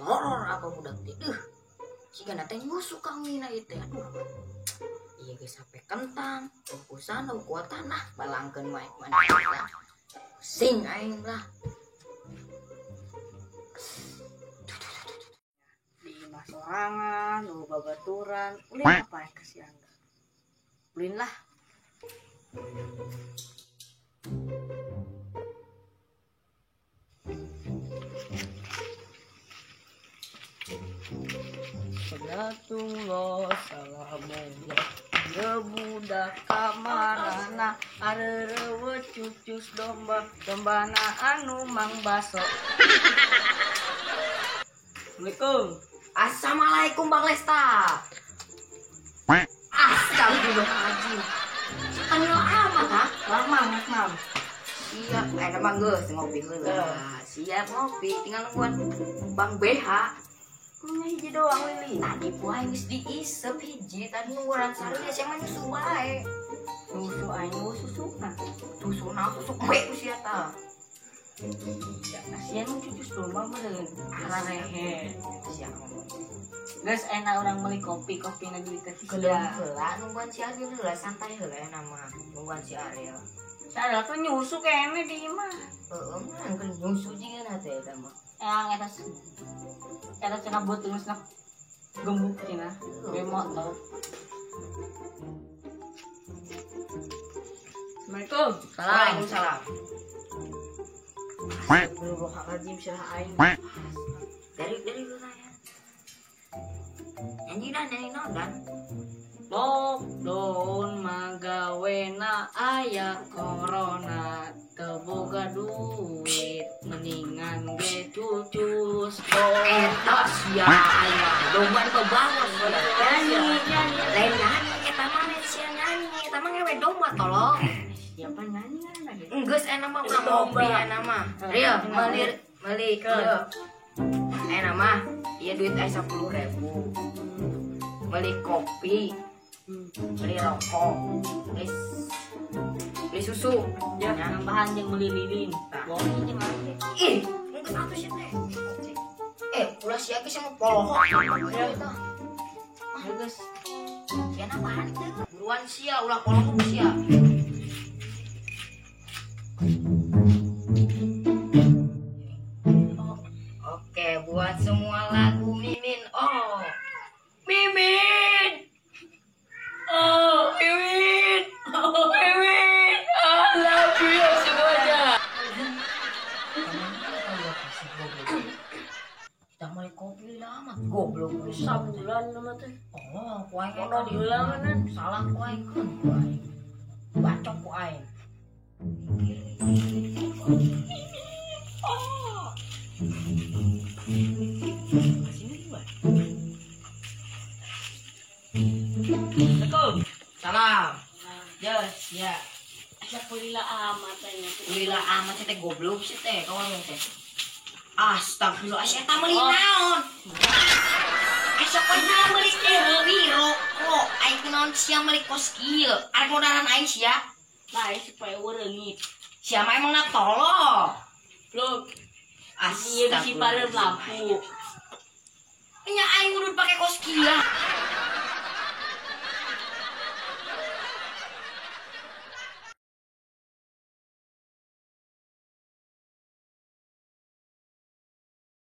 horor apa budak teh. Jika nanti nyusu kami na itu, aduh. Iya guys sampai kentang, ukusan, ukuat tanah, balangkeun main mana kita. Sing aing lah. Di masorangan, nu babaturan, ulin apa ya kasihan. Ulin lah. Salatullah salamullah ya budak kamarana areureuh cucus domba dombana anu mang baso. Assalamualaikum. Assalamualaikum Bang Lesta. Astagfirullahaladzim. Kenal amat ha? Mam. Siap, ada mah geus ngopi heula. Siap ngopi, tinggal nungguan Bang BH. Hiji doang Lili. Tadi poe geus diisep hiji, tadi nungguan sarua sia mah nyusu bae. Nyusu aing susuna. Susu bae ku sia tah. Ya, kasihan mah cucus domba mah deun. Ararehe. Sia ngomong. Geus enak orang beli kopi na duit teh. Kedeung heula nungguan si Ariel heula santai heula nama. Nungguan si Ariel. Si Ariel tuh nyusu kene di imah. Heeh, mah kan nyusu jigana teh eta mah. Yang eta cenah beuteung geus gembuk cenah. Bemot tau. Assalamualaikum. Waalaikumsalam. Astagfirullahaladzim sirah aing. Dari ya. Nyanyi dan lockdown magawena aya corona teboga duit mendingan ge cucus etos ya aya domban ke bawah nyanyi lain nyanyi eta mah sia nyanyi eta mah ngewe domba tolong siapa nyanyi geus enak mah ngopi enak mah Rio meuli ke enak mah ieu duit aya 10.000 beli kopi, beli rokok, beli susu, ya tambahan yang beli lilin. Bongi jeung aja. Ih, geus atuh sih teh. Ulah sia ge sama polohok. Ya eta. Geus. Sia nambahan teh. Buruan sia ulah polohok sia. Oke, buat semua lagu Mimin. Oh. Mimin, I love you semuanya. Kita mulai kopi lama, goblok sabulan nama teh. Oh, kuai udah diulangan, salah kuai kan kuai, bacok kuai. Assalamualaikum. Salam. Yes, ya. Asa kulila amat tanya. Kulila amat teh goblok sih teh, kawan teh. Astagfirullah, asa eta meuli naon? Asa pernah meuli biro kok aing naon sia meuli kos kieu. Arek modalan aing sia. Lain supaya wereungit. Sia mah emang tolol. Blok. Astagfirullah. Si lampu.